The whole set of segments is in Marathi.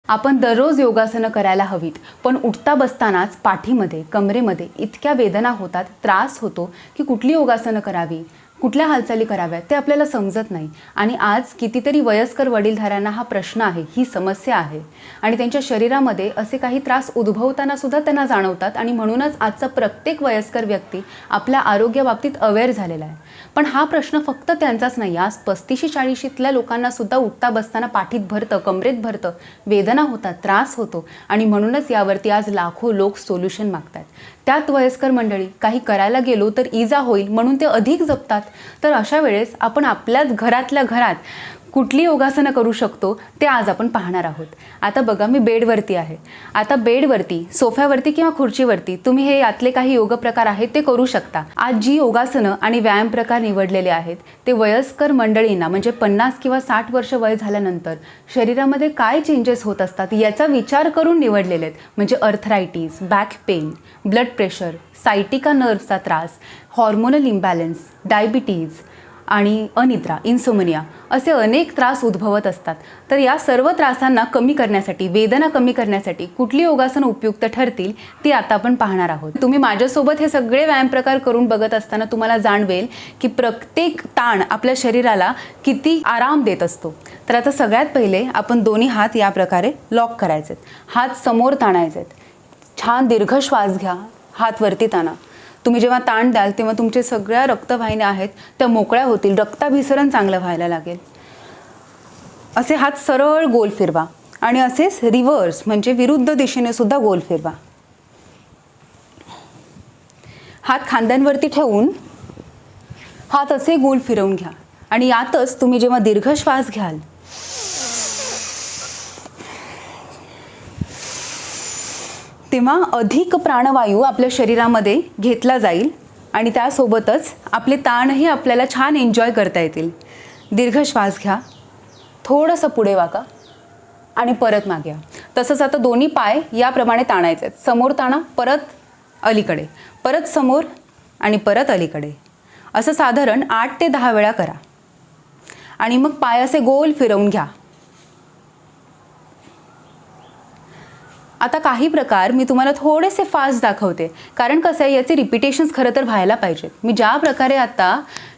आपण दररोज योगासनं करायला हवीत, पण उठता बसतानाच पाठीमध्ये, कमरेमध्ये इतक्या वेदना होतात, त्रास होतो की कुठली योगासनं करावी, कुठल्या हालचाली कराव्यात ते आपल्याला समजत नाही. आणि आज कितीतरी वयस्कर वडीलधाऱ्यांना हा प्रश्न आहे, ही समस्या आहे आणि त्यांच्या शरीरामध्ये असे काही त्रास उद्भवताना सुद्धा त्यांना जाणवतात. आणि म्हणूनच आजचा प्रत्येक वयस्कर व्यक्ती आपल्या आरोग्याबाबतीत अवेअर झालेला आहे. पण हा प्रश्न फक्त त्यांचाच नाही, आज 35-40ल्या लोकांना सुद्धा उठता बसताना पाठीत भरतं, कमरेत भरतं, वेदना होतात, त्रास होतो आणि म्हणूनच यावरती आज लाखो लोक सोल्युशन मागतात. त्यात वयस्कर मंडळी काही करायला गेलो तर इजा होईल म्हणून ते अधिक जपतात. तर अशा वेळेस आपण आपल्याच घरातल्या घरात कुठली योगासनं करू शकतो ते आज आपण पाहणार आहोत. आता बघा, मी बेडवरती आहे. आता बेडवरती, सोफ्यावरती किंवा खुर्चीवरती तुम्ही हे यातले काही योग प्रकार आहेत ते करू शकता. आज जी योगासनं आणि व्यायाम प्रकार निवडलेले आहेत ते वयस्कर मंडळींना, म्हणजे 50 किंवा 60 वर्ष वय झाल्यानंतर शरीरामध्ये काय चेंजेस होत असतात याचा विचार करून निवडलेले आहेत. म्हणजे arthritis, back pain, blood pressure, sciatica नर्व्हचा त्रास, हॉर्मोनल इम्बॅलन्स, डायबिटीज आणि अनिद्रा, इन्सोमनिया असे अनेक त्रास उद्भवत असतात. तर या सर्व त्रासांना कमी करण्यासाठी, वेदना कमी करण्यासाठी कुठली योगासनं उपयुक्त ठरतील ती आता आपण पाहणार आहोत. तुम्ही माझ्यासोबत हे सगळे व्यायाम प्रकार करून बघत असताना तुम्हाला जाणवेल की प्रत्येक ताण आपल्या शरीराला किती आराम देत असतो. तर आता सगळ्यात पहिले आपण दोन्ही हात या प्रकारे लॉक करायचे, हात समोर ताणायचे, छान दीर्घ श्वास घ्या, हात वरती ताणा. तुम्ही जेव्हा ताण द्याल तेव्हा तुमच्या सगळ्या रक्तवाहिन्या आहेत त्या मोकळ्या होतील, रक्ताभिसरण चांगलं व्हायला लागेल. असे हात सरळ गोल फिरवा आणि असेच रिव्हर्स म्हणजे विरुद्ध दिशेने सुद्धा गोल फिरवा. हात खांद्यांवरती ठेवून हात असे गोल फिरवून घ्या आणि यातच तुम्ही जेव्हा दीर्घ श्वास घ्याल तेव्हा अधिक प्राणवायू आपल्या शरीरामध्ये घेतला जाईल आणि त्यासोबतच आपले ताणही आपल्याला छान एन्जॉय करता येतील. दीर्घ श्वास घ्या, थोडंसं पुढे वाका आणि परत मागे या. तसंच आता दोन्ही पाय याप्रमाणे ताणायचे आहेत. समोर ताणा, परत अलीकडे, परत समोर आणि परत अलीकडे. असं साधारण 8 ते 10 वेळा करा आणि मग पाय असे गोल फिरवून घ्या. आता काही प्रकार मी तुम्हाला थोडेसे फास्ट दाखवते, कारण कसं आहे याचे रिपिटेशन्स खरं तर व्हायला पाहिजेत. मी ज्या प्रकारे आता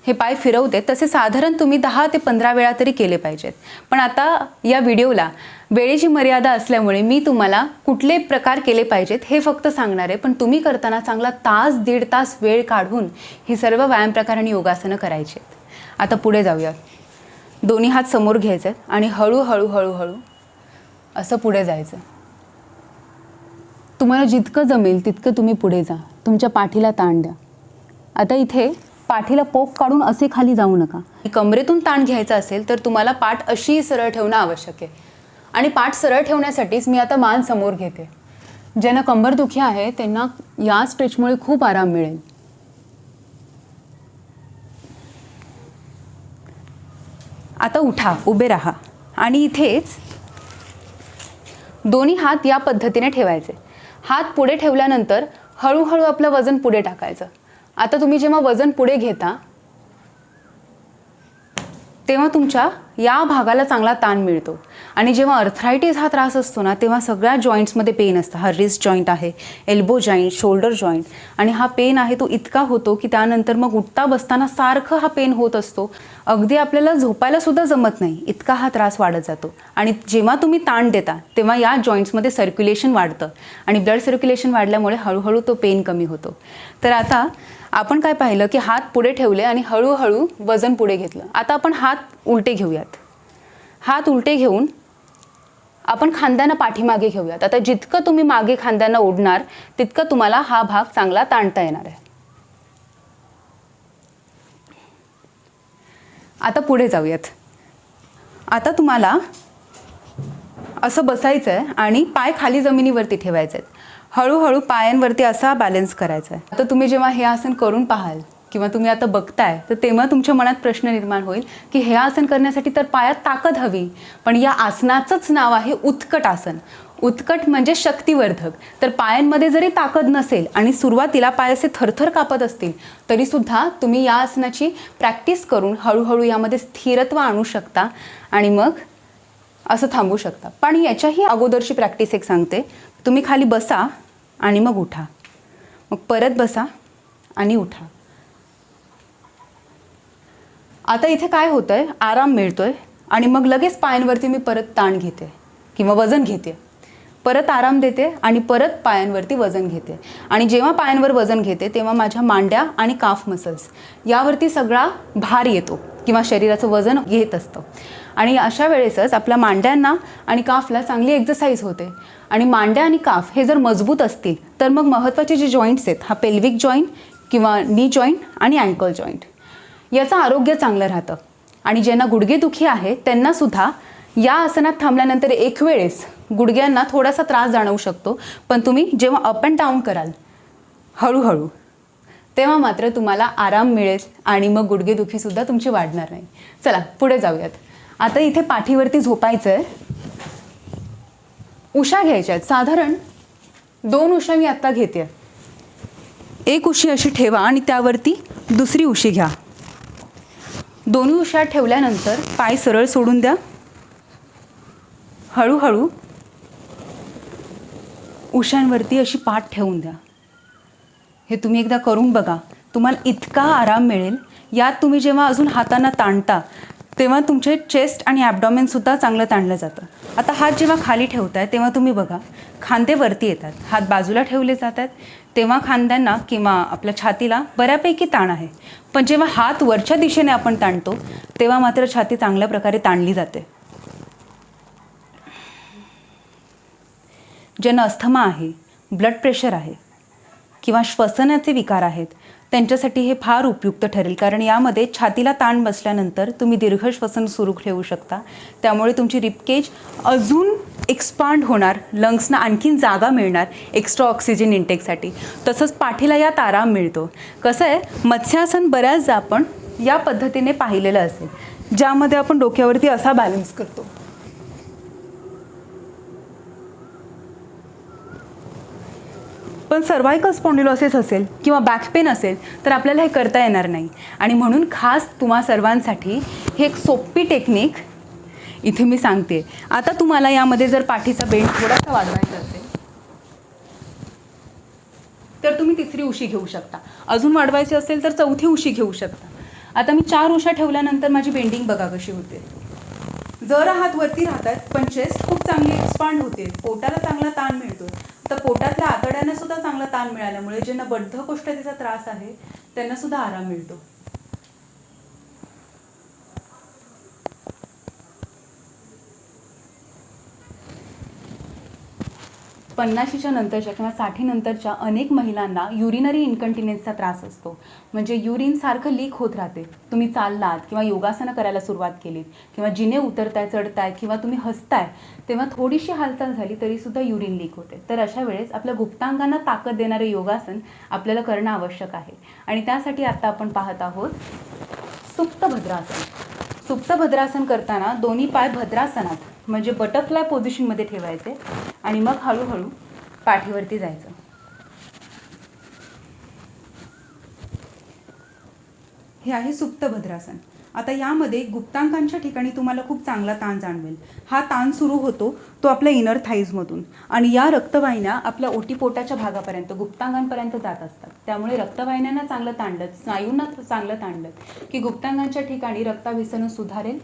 हे पाय फिरवते तसे साधारण तुम्ही 10 ते 15 वेळा तरी केले पाहिजेत. पण आता या व्हिडिओला वेळेची मर्यादा असल्यामुळे मी तुम्हाला कुठले प्रकार केले पाहिजेत हे फक्त सांगणार आहे. पण तुम्ही करताना चांगला तास, 1.5 तास वेळ काढून हे सर्व व्यायाम प्रकार आणि योगासनं करायचे आहेत. आता पुढे जाऊया. दोन्ही हात समोर घ्यायचे आणि हळूहळू हळूहळू असं पुढे जायचं. तुम्हाला जितकं जमेल तितकं तुम्ही पुढे जा. तुमच्या पाठीला ताण द्या. आता इथे पाठीला पोक काढून असे खाली जाऊ नका. कमरेतून ताण घ्यायचा असेल तर तुम्हाला पाठ अशी सरळ ठेवणं आवश्यक आहे. आणि पाठ सरळ ठेवण्यासाठीच मी आता मान समोर घेते. ज्यांना कंबरदुखी आहे त्यांना या स्ट्रेचमुळे खूप आराम मिळेल. आता उठा, उभे राहा आणि इथेच दोन्ही हात या पद्धतीने ठेवायचे. हात पुढे ठेवल्यानंतर हळूहळू आपलं वजन पुढे टाकायचं. आता तुम्ही जेव्हा वजन पुढे घेता तेव्हा तुमच्या या भागाला चांगला ताण मिळतो. आणि जेव्हा अर्थरायटिस हा त्रास असतो ना तेव्हा सगळ्या जॉईंट्समध्ये पेन असतं. हा रिस्ट जॉईंट आहे, एल्बो जॉईंट, शोल्डर जॉईंट, आणि हा पेन आहे तो इतका होतो की त्यानंतर मग उठता बसताना सारखं हा पेन होत असतो. अगदी आपल्याला झोपायला सुद्धा जमत नाही, इतका हा त्रास वाढत जातो. आणि जेव्हा तुम्ही ताण देता तेव्हा या जॉईंट्समध्ये सर्क्युलेशन वाढतं आणि ब्लड सर्क्युलेशन वाढल्यामुळे हळूहळू तो पेन कमी होतो. तर आता आपण काय पाहिलं की हात पुढे ठेवले आणि हळूहळू वजन पुढे घेतलं. आता आपण हात उलटे घेऊयात. हात उलटे घेऊन आपण खांद्यांना पाठीमागे घेऊयात. आता जितकं तुम्ही मागे खांद्यांना ओढणार तितकं तुम्हाला हा भाग चांगला ताणता येणार आहे. आता पुढे जाऊयात. आता तुम्हाला असं बसायचं आहे आणि पाय खाली जमिनीवरती ठेवायचे आहेत. हळूहळू पायांवरती असा बॅलन्स करायचा आहे. आता तुम्ही जेव्हा हे आसन करून पाहाल किंवा तुम्ही आता बघताय तर तेव्हा तुमच्या मनात प्रश्न निर्माण होईल की हे आसन करण्यासाठी तर पायात ताकद हवी. पण या आसनाचंच नाव आहे उत्कट आसन. उत्कट म्हणजे शक्तिवर्धक. तर पायांमध्ये जरी ताकद नसेल आणि सुरुवातीला पाय असे थरथर कापत असतील तरीसुद्धा तुम्ही या आसनाची प्रॅक्टिस करून हळूहळू यामध्ये स्थिरत्व आणू शकता आणि मग असं थांबू शकता. पण याच्याही अगोदरची प्रॅक्टिस एक सांगते. तुम्ही खाली बसा आणि मग उठा, मग परत बसा आणि उठा. आता इथे काय होतं आहे, आराम मिळतो आहे आणि मग लगेच पायांवरती मी परत ताण घेते किंवा वजन घेते, परत आराम देते आणि परत पायांवरती वजन घेते. आणि जेव्हा पायांवर वजन घेते तेव्हा माझ्या मांड्या आणि काफ मसल्स यावरती सगळा भार येतो किंवा शरीराचं वजन घेत असतं. आणि अशा वेळेसच आपल्या मांड्यांना आणि काफला चांगली एक्सरसाइज होते. आणि मांड्या आणि काफ हे जर मजबूत असतील तर मग महत्त्वाचे जे जॉईंट्स आहेत, हा पेल्विक जॉईंट किंवा नी जॉईंट आणि अँकल जॉईंट, याचं आरोग्य चांगलं राहतं. आणि ज्यांना गुडघेदुखी आहे त्यांनासुद्धा या आसनात थांबल्यानंतर एक वेळेस गुडघ्यांना थोडासा त्रास जाणवू शकतो, पण तुम्ही जेव्हा अप अँड डाऊन कराल हळूहळू, तेव्हा मात्र तुम्हाला आराम मिळेल आणि मग गुडघेदुखीसुद्धा तुमची वाढणार नाही. चला पुढे जाऊयात. आता इथे पाठीवरती झोपायचं आहे. उशा घ्यायच्या आहेत. साधारण 2 उशा मी आत्ता घेते. एक उशी अशी ठेवा आणि त्यावरती दुसरी उशी घ्या. दोन्ही उशा ठेवल्यानंतर पाय सरळ सोडून द्या. हळूहळू उशांवरती अशी पाठ ठेवून द्या. हे तुम्ही एकदा करून बघा, तुम्हाला इतका आराम मिळेल. यात तुम्ही जेव्हा अजून हातांना ताणता तेव्हा तुमचे चेस्ट आणि ॲबडॉमेनसुद्धा चांगलं ताणलं जातं. आता हात जेव्हा खाली ठेवताय तेव्हा तुम्ही बघा, खांदे वरती येतात, हात बाजूला ठेवले जातात, तेव्हा खांद्यांना किंवा आपल्या छातीला बऱ्यापैकी ताण आहे. पण जेव्हा हात वरच्या दिशेने आपण ताणतो तेव्हा मात्र छाती चांगल्या प्रकारे ताणली जाते. ज्यांना अस्थमा आहे, ब्लड प्रेशर आहे किंवा श्वसनाचे विकार आहेत त्यांच्यासाठी हे फार उपयुक्त ठरेल. कारण यामध्ये छातीला ताण बसल्यानंतर तुम्ही दीर्घ श्वसन सुरू ठेवू शकता. त्यामुळे तुमची रिपकेज अजून एक्सपांड होणार, लंग्सना आणखीन जागा मिळणार एक्स्ट्रा ऑक्सिजन इंटेकसाठी. तसंच पाठीला यात आराम मिळतो. कसं आहे, मत्स्यासन बऱ्याचदा आपण या पद्धतीने पाहिलेलं असेल, ज्यामध्ये आपण डोक्यावरती असा बॅलन्स करतो. पण सर्वायकल स्पॉन्डिलोसिस असेल किंवा बॅक पेन असेल तर आपल्याला हे करता येणार नाही. आणि म्हणून खास तुम्हा सर्वांसाठी ही एक सोपी टेक्निक इथे मी सांगते. आता तुम्हाला यामध्ये जर पाठीचा बेंड थोडासा वाढवायचा असेल तर तुम्ही तिसरी उशी घेऊ शकता. अजून वाढवायची असेल तर चौथी उशी घेऊ शकता. आता मी 4 उशा ठेवल्यानंतर माझी बेंडिंग बघा कशी होते. जरा हात वरती राहतात पण चेस्ट खूप चांगली एक्सपांड होते, पोटाला चांगला ताण मिळतो. तर पोटातल्या आतड्यांना सुद्धा चांगला ताण मिळाल्यामुळे ज्यांना बद्धकोष्ठतेचा त्रास आहे त्यांना सुद्धा आराम मिळतो. पन्नाशीच्या नंतरच्या किंवा 60 नंतरच्या अनेक महिलांना युरिनरी इन्कंटिनेन्सचा त्रास असतो. म्हणजे युरिन सारखं लीक होत राहते. तुम्ही चाललात किंवा योगासनं करायला सुरुवात केलीत किंवा जिने उतरताय चढताय किंवा तुम्ही हसताय तेव्हा थोडीशी हालचाल झाली तरीसुद्धा युरिन लीक होते. तर अशा वेळेस आपल्या गुप्तांगांना ताकद देणारे योगासन आपल्याला करणं आवश्यक आहे. आणि त्यासाठी आत्ता आपण पाहत आहोत सुप्त भद्रासन. सुप्त भद्रासन करताना दोन्ही पाय भद्रासनात म्हणजे बटरफ्लाय पोझिशनमध्ये ठेवायचे आणि मग हळूहळू पाठीवरती जायचं. हे आहे सुप्त भद्रासन. आता यामध्ये गुप्तांगांच्या ठिकाणी तुम्हाला खूप चांगला ताण जाणवेल. हा ताण सुरू होतो तो आपल्या इनर थाईजमधून आणि या रक्तवाहिन्या आपल्या ओटीपोटाच्या भागापर्यंत गुप्तांगांपर्यंत जात असतात. त्यामुळे रक्तवाहिन्यांना चांगलं ताणलं, स्नायूंना चांगलं ताणलं की गुप्तांगांच्या ठिकाणी रक्ताभिसरण सुधारेल.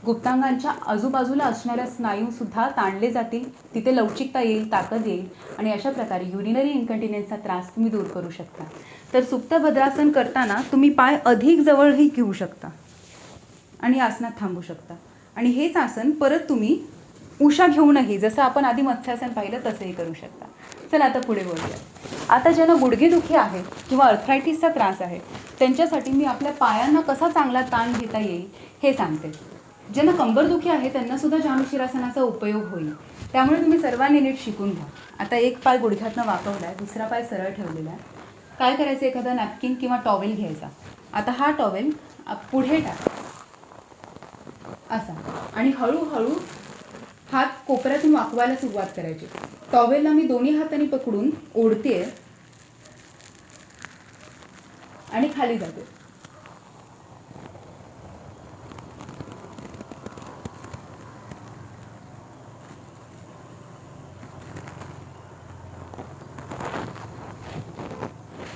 गुप्तांगांच्या आजूबाजूला असणाऱ्या स्नायूसुद्धा ताणले जातील, तिथे लवचिकता येईल, ताकद येईल आणि अशा प्रकारे युरिनरी इन्कंटिनेन्सचा त्रास तुम्ही दूर करू शकता. तर सुप्त भद्रासन करताना तुम्ही पाय अधिक जवळही घेऊ शकता आणि आसनात थांबू शकता. आणि हेच आसन परत तुम्ही उशा घेऊनही, जसं आपण आधी मत्स्यासन पाहिलं तसंही करू शकता. चला आता पुढे बोलूया. आता ज्यांना गुडघेदुखी आहे किंवा अर्थरायटिसचा त्रास आहे त्यांच्यासाठी मी आपल्या पायांना कसा चांगला ताण घेता येईल हे सांगते. ज्यांना कंबरदुखी आहे त्यांनासुद्धा जानुशिरासनाचा उपयोग होईल. त्यामुळे तुम्ही सर्वांनी नीट शिकून घ्या. आता एक पाय गुडघ्यातनं वाकवला आहे, दुसरा पाय सरळ ठेवलेला आहे. काय करायचं, एखादा नॅपकिन किंवा टॉवेल घ्यायचा. आता हा टॉवेल पुढे टाक असा आणि हळूहळू हात कोपऱ्यातून वाकवायला सुरुवात करायची. टॉवेलला मी दोन्ही हातांनी पकडून ओढतेय आणि खाली जाते.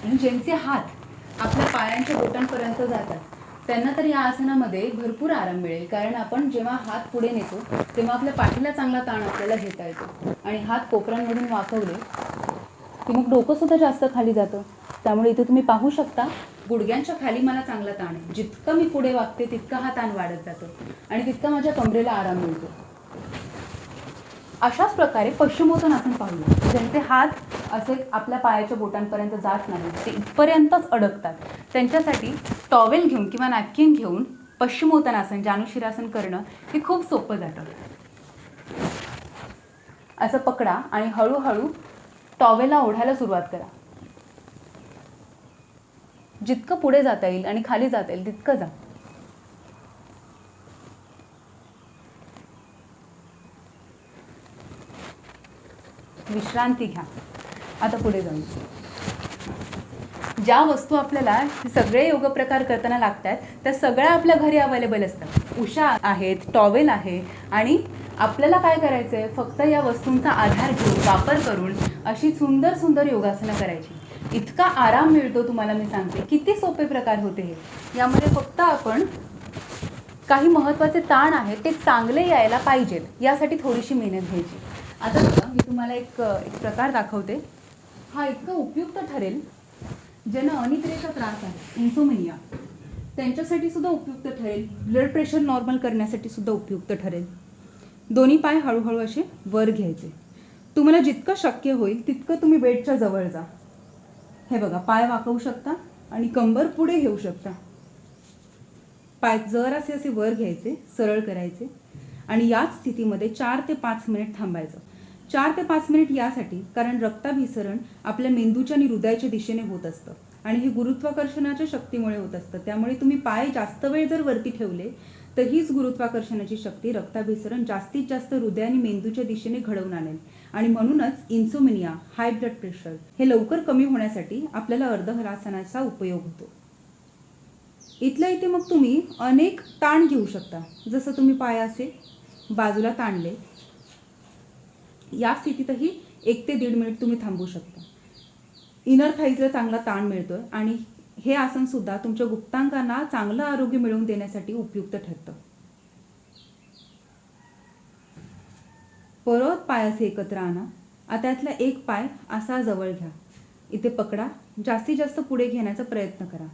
आणि ज्यांचे हात आपल्या पायांच्या बोटांपर्यंत जातात त्यांना तर या आसनामध्ये भरपूर आराम मिळेल, कारण आपण जेव्हा हात पुढे नेतो तेव्हा आपल्या पाठीला चांगला ताण आपल्याला घेता येतो आणि हात कोपरांमधून वाकवले की मग डोकं सुद्धा जास्त खाली जातं. त्यामुळे इथे तुम्ही पाहू शकता गुडघ्यांच्या खाली मला चांगला ताण आहे. जितकं मी पुढे वागते तितका हा ताण वाढत जातो आणि तितका माझ्या कमरेला आराम मिळतो. अशाच प्रकारे पश्चिमोत्तानासन पाहूया. ज्यांचे हात असे आपल्या पायाच्या बोटांपर्यंत जात नाहीत, ते इथपर्यंतच अडकतात, त्यांच्यासाठी टॉवेल घेऊन किंवा नॅपकिन घेऊन पश्चिमोत्तानासन जानुशिरासन करणं हे खूप सोपं जातं. असं पकडा आणि हळूहळू टॉवेलला ओढायला सुरुवात करा. जितकं पुढे जाता येईल आणि खाली जाता येईल तितकं जा. विश्रांती घ्या. आता पुढे जाऊ. ज्या वस्तू आपल्याला हे सगळे योग प्रकार करताना लागतात त्या सगळ्या आपल्या घरी अवेलेबल असतात. उषा आहेत, टॉवेल आहे आणि आपल्याला काय करायचं आहे, फक्त या वस्तूंचा आधार घेऊन वापर करून अशी सुंदर सुंदर योगासनं करायची. इतका आराम मिळतो तुम्हाला मी सांगते. किती सोपे प्रकार होते हे. यामध्ये फक्त आपण काही महत्त्वाचे ताण आहेत ते चांगले यायला पाहिजेत यासाठी थोडीशी मेहनत घ्यायची. आता बघा मी तुम्हाला एक प्रकार दाखवते. हा इतका उपयुक्त ठरेल ज्यांना अनिद्रेचा त्रास आहे, इन्सोमेनिया, त्यांच्यासाठी सुद्धा उपयुक्त ठरेल. ब्लड प्रेशर नॉर्मल करण्यासाठी सुद्धा उपयुक्त ठरेल. दोन्ही पाय हळूहळू असे वर घ्यायचे. तुम्हाला जितकं शक्य होईल तितकं तुम्ही बेडच्या जवळ जा. हे बघा, पाय वाकवू शकता आणि कंबर पुढे घेऊ शकता. पाय जरासे असे वर घ्यायचे, सरळ करायचे आणि याच स्थितीमध्ये 4 ते 5 मिनिट थांबायचं. 4 ते 5 मिनिट यासाठी कारण रक्ताभिसरण आपल्या मेंदूच्या आणि हृदयाच्या दिशेने होत असतं आणि हे गुरुत्वाकर्षणाच्या शक्तीमुळे होत असतं. त्यामुळे तुम्ही पाय जास्त वेळ जर वरती ठेवले तर हीच गुरुत्वाकर्षणाची शक्ती रक्ताभिसरण जास्तीत जास्त हृदय आणि मेंदूच्या दिशेने घडवून आणेल आणि म्हणूनच इन्सोमेनिया, हाय ब्लड प्रेशर हे लवकर कमी होण्यासाठी आपल्याला अर्धहलासनाचा उपयोग होतो. इथल्या इथे मग तुम्ही अनेक ताण घेऊ शकता. जसं तुम्ही पाय असे बाजूला ताणले, या स्थितीतही 1 ते 1.5 मिनिट तुम्ही थांबू शकता. इनर थाईजला चांगला ताण मिळतोय आणि हे आसन सुद्धा तुमच्या गुप्तांगांना चांगलं आरोग्य मिळवून देण्यासाठी उपयुक्त ठरतं. परत पाय असे एकत्र आणा. आता यातला एक पाय असा जवळ घ्या. इथे पकडा. जास्तीत जास्त पुढे घेण्याचा प्रयत्न करा.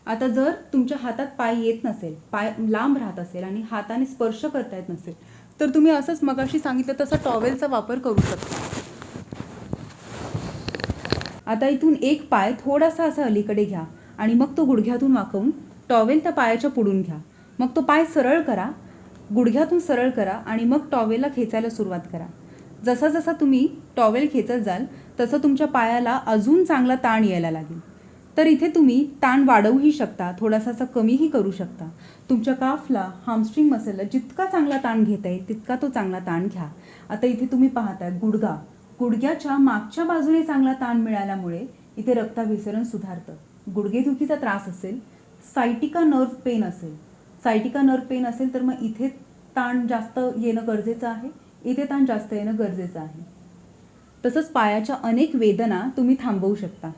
आता जर तुमच्या हातात पाय येत नसेल, पाय लांब राहत असेल आणि हाताने स्पर्श करता येत नसेल तर तुम्ही असंच मगाशी सांगितलं तसा टॉवेलचा वापर करू शकता. आता इथून एक पाय थोडासा असा अलीकडे घ्या आणि मग तो गुडघ्यातून वाकवून टॉवेल त्या पायाच्या पुढून घ्या. मग तो पाय सरळ करा, गुडघ्यातून सरळ करा आणि मग टॉवेलला खेचायला सुरुवात करा. जसा जसा तुम्ही टॉवेल खेचत जाल तसं तुमच्या पायाला अजून चांगला ताण यायला लागेल. तर इथे तुम्ही ताण वाढवूही शकता, थोडासा कमीही करू शकता. तुमच्या काफला, हामस्ट्रिंग मसलला जितका चांगला ताण घेता येईल तितका तो चांगला ताण घ्या. आता इथे तुम्ही पाहताय गुडघ्याच्या मागच्या बाजूने चांगला ताण मिळाल्यामुळे इथे रक्ताभिसरण सुधारतं. गुडघेदुखीचा त्रास असेल, सायटिका नर्व्ह पेन असेल तर मग इथे ताण जास्त येणं गरजेचं आहे, इथे ताण जास्त येणं गरजेचं आहे. तसंच पायाच्या अनेक वेदना तुम्ही थांबवू शकता.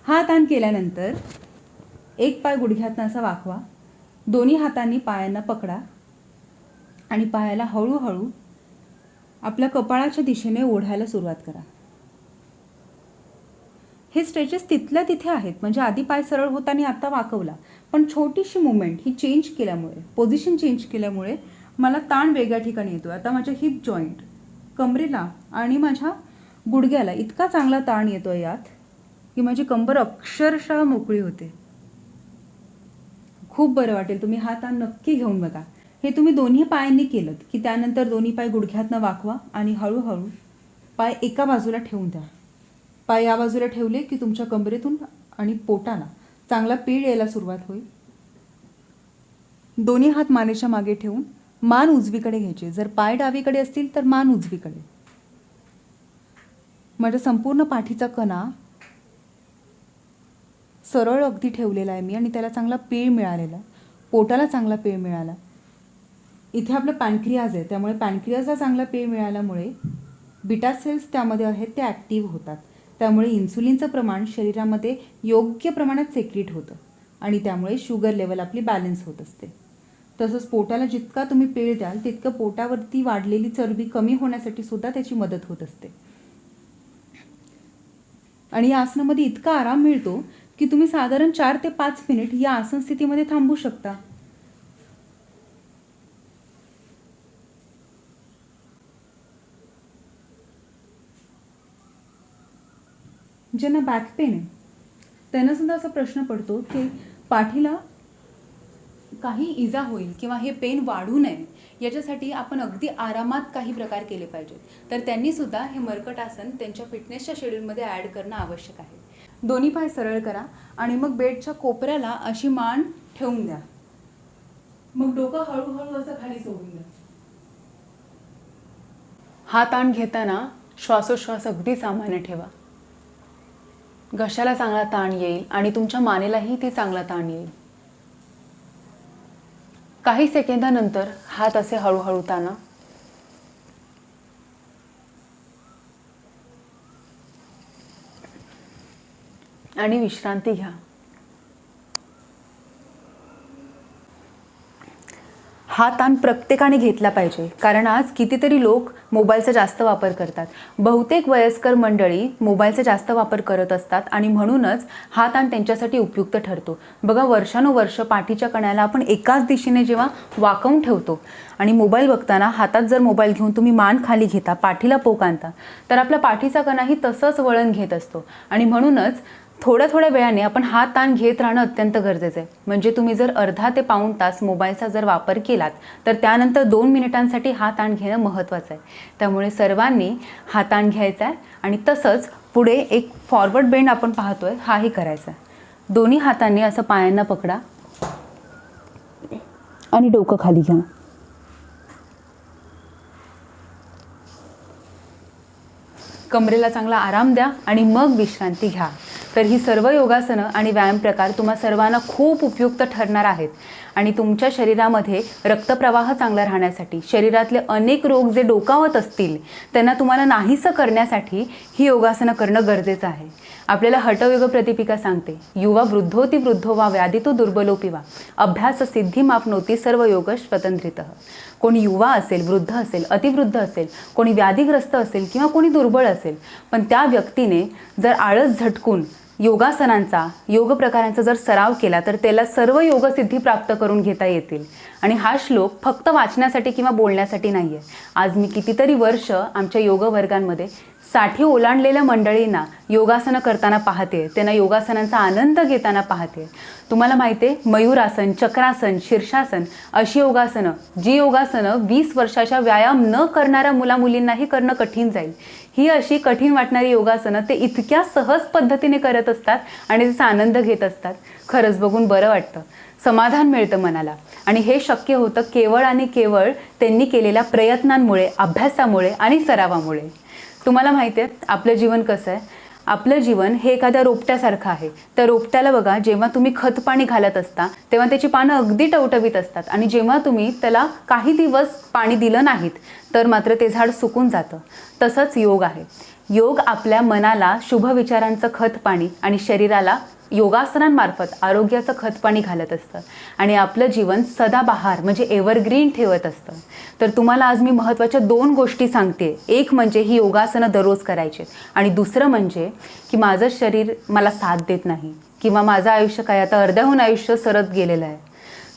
हा ताण केल्यानंतर एक पाय गुडघ्यातनं असा वाकवा. दोन्ही हातांनी पायांना पकडा आणि पायाला हळूहळू आपल्या कपाळाच्या दिशेने ओढायला सुरुवात करा. हे स्ट्रेचेस तिथल्या तिथे आहेत, म्हणजे आधी पाय सरळ होता आणि आता वाकवला, पण छोटीशी मुवमेंट ही चेंज केल्यामुळे, पोझिशन चेंज केल्यामुळे मला ताण वेगळ्या ठिकाणी येतो. आता माझ्या हिप जॉईंट, कमरेला आणि माझ्या गुडघ्याला इतका चांगला ताण येतो यात की माझी कंबर अक्षरशः मोकळी होते. खूप बरं वाटेल. तुम्ही हा ताण नक्की घेऊन बघा. हे तुम्ही दोन्ही पायांनी केलं की त्यानंतर दोन्ही पाय गुडघ्यातनं वाकवा आणि हळूहळू पाय एका बाजूला ठेवून द्या. पाय या बाजूला ठेवले की तुमच्या कंबरेतून आणि पोटाला चांगला पीळ यायला सुरुवात होईल. दोन्ही हात मानेच्या मागे ठेवून मान उजवीकडे घ्यायचे. जर पाय डावीकडे असतील तर मान उजवीकडे. माझ्या संपूर्ण पाठीचा कणा सरळ अगदी ठेवलेला आहे मी आणि त्याला चांगला पीळ मिळालेला, पोटाला चांगला पीळ मिळाला. इथे आपलं पॅनक्रियाज आहे, त्यामुळे पॅनक्रियाजला चांगला पीळ मिळाल्यामुळे बीटा सेल्स त्यामध्ये आहेत ते ॲक्टिव्ह होतात. त्यामुळे इन्सुलिनचं प्रमाण शरीरामध्ये योग्य प्रमाणात सेक्रेट होतं आणि त्यामुळे शुगर लेवल आपली बॅलन्स होत असते. तसंच पोटाला जितका तुम्ही पीळ द्याल तितकं पोटावरती वाढलेली चरबी कमी होण्यासाठी सुद्धा त्याची मदत होत असते. आणि या आसनामध्ये इतका आराम मिळतो की तुम्ही साधारण 4 ते 5 मिनिट या आसन स्थितीमध्ये थांबू शकता. ज्यांना बॅक पेन आहे त्यांना सुद्धा असा प्रश्न पडतो की पाठीला काही इजा होईल किंवा हे पेन वाढू नये याच्यासाठी आपण अगदी आरामात काही प्रकार केले पाहिजेत. तर त्यांनी सुद्धा हे मर्कट आसन त्यांच्या फिटनेसच्या शेड्यूलमध्ये ॲड करणं आवश्यक आहे. दोन्ही पाय सरळ करा आणि मग बेडच्या कोपऱ्याला अशी मान ठेवून द्या. मग डोकं हळूहळू असं खाली सोडून द्या. हा ताण घेताना श्वासोश्वास अगदी सामान्य ठेवा. घशाला चांगला ताण येईल आणि तुमच्या मानेलाही ती चांगला ताण येईल. काही सेकंदानंतर हात असे हळूहळू ताणा. आणि विश्रांती घ्या. हा ताण प्रत्येकाने घेतला पाहिजे कारण आज कितीतरी लोक मोबाईलचा जास्त वापर करतात. बहुतेक वयस्कर मंडळी मोबाईलचा जास्त वापर करत असतात आणि म्हणूनच हा ताण त्यांच्यासाठी उपयुक्त ठरतो. बघा, वर्षानुवर्ष पाठीच्या कण्याला आपण एकाच दिशेने जेव्हा वाकवून ठेवतो आणि मोबाईल बघताना हातात जर मोबाईल घेऊन तुम्ही मान खाली घेता, पाठीला पोक आणता, तर आपल्या पाठीचा कणाही तसंच वळण घेत असतो. आणि म्हणूनच थोड्या थोड्या वेळाने आपण हा ताण घेत राहणं अत्यंत गरजेचं आहे. म्हणजे तुम्ही जर अर्धा ते पाऊण तास मोबाईलचा जर वापर केलात तर त्यानंतर 2 मिनिटांसाठी हा ताण घेणं महत्त्वाचं आहे. त्यामुळे सर्वांनी हा ताण घ्यायचा आहे आणि तसंच पुढे एक फॉरवर्ड बेंड आपण पाहतोय हाही करायचा आहे. दोन्ही हातांनी असं पायांना पकडा आणि डोकं खाली घ्या. कमरेला चांगला आराम द्या आणि मग विश्रांती घ्या. तर ही सर्व योगासनं आणि व्यायाम प्रकार तुम्हा सर्वांना खूप उपयुक्त ठरणार आहेत आणि तुमच्या शरीरामध्ये रक्तप्रवाह चांगला राहण्यासाठी, शरीरातले अनेक रोग जे डोकावत असतील त्यांना तुम्हाला नाहीसं करण्यासाठी ही योगासनं करणं गरजेचं आहे. आपल्याला हठयोग प्रतिपिका सांगते, युवा वृद्धोती वृद्धो वा व्याधितो दुर्बलोपी वा अभ्यास सिद्धी मापनोती सर्व योग स्वतंत्रितः. कोणी युवा असेल, वृद्ध असेल, अतिवृद्ध असेल, कोणी व्याधीग्रस्त असेल किंवा कोणी दुर्बळ असेल, पण त्या व्यक्तीने जर आळस झटकून योगासनांचा, योग प्रकारांचा जर सराव केला तर त्याला सर्व योगसिद्धी प्राप्त करून घेता येतील. आणि हा श्लोक फक्त वाचण्यासाठी किंवा बोलण्यासाठी नाही आहे. आज मी कितीतरी वर्ष आमच्या योग वर्गांमध्ये 60 ओलांडलेल्या मंडळींना योगासनं करताना पाहते, त्यांना योगासनांचा आनंद घेताना पाहते. तुम्हाला माहिती आहे, मयूरासन, चक्रासन, शीर्षासन अशी योगासनं, जी योगासनं 20 वर्षाच्या व्यायाम न करणाऱ्या मुलामुलींनाही करणं कठीण जाईल, ही अशी कठीण वाटणारी योगासनं ते इतक्या सहज पद्धतीने करत असतात आणि त्याचा आनंद घेत असतात. खरंच बघून बरं वाटतं, समाधान मिळतं मनाला. आणि हे शक्य होतं केवळ आणि केवळ त्यांनी केलेल्या प्रयत्नांमुळे, अभ्यासामुळे आणि सरावामुळे. तुम्हाला माहिती आहे आपलं जीवन कसं आहे? आपलं जीवन हे एखाद्या रोपट्यासारखं आहे. त्या रोपट्याला बघा, जेव्हा तुम्ही खत पाणी घालत असता तेव्हा त्याची पानं अगदी टवटवीत असतात आणि जेव्हा तुम्ही त्याला काही दिवस पाणी दिलं नाहीत तर मात्र ते झाड सुकून जातं. तसंच योग आहे. योग आपल्या मनाला शुभ विचारांचं खत पाणी आणि शरीराला योगासनांमार्फत आरोग्याचं खतपाणी घालत असतं आणि आपलं जीवन सदाबहार म्हणजे एव्हरग्रीन ठेवत असतं. तर तुम्हाला आज मी महत्त्वाच्या 2 गोष्टी सांगते. एक म्हणजे ही योगासनं दररोज करायची आणि दुसरं म्हणजे की माझं शरीर मला साथ देत नाही किंवा माझं आयुष्य काय आता अर्ध्याहून आयुष्य सरत गेलेलं आहे,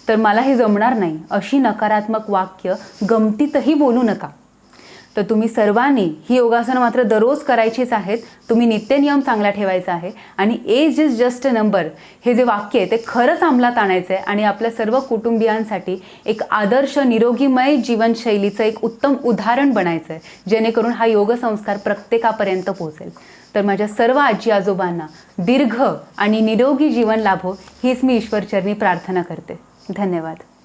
तर मला हे जमणार नाही, अशी नकारात्मक वाक्य गमतीतही बोलू नका. तर तुम्ही सर्वांनी ही योगासनं मात्र दररोज करायचीच आहेत. तुम्ही नित्यनियम चांगला ठेवायचा आहे आणि age is just a number हे जे वाक्य आहे ते खरंच अंमलात आणायचं आहे आणि आपल्या सर्व कुटुंबियांसाठी एक आदर्श निरोगीमय जीवनशैलीचं एक उत्तम उदाहरण बनायचं आहे, जेणेकरून हा योगसंस्कार प्रत्येकापर्यंत पोहोचेल. तर माझ्या सर्व आजी आजोबांना दीर्घ आणि निरोगी जीवन लाभो हीच मी ईश्वरचरणी प्रार्थना करते. धन्यवाद.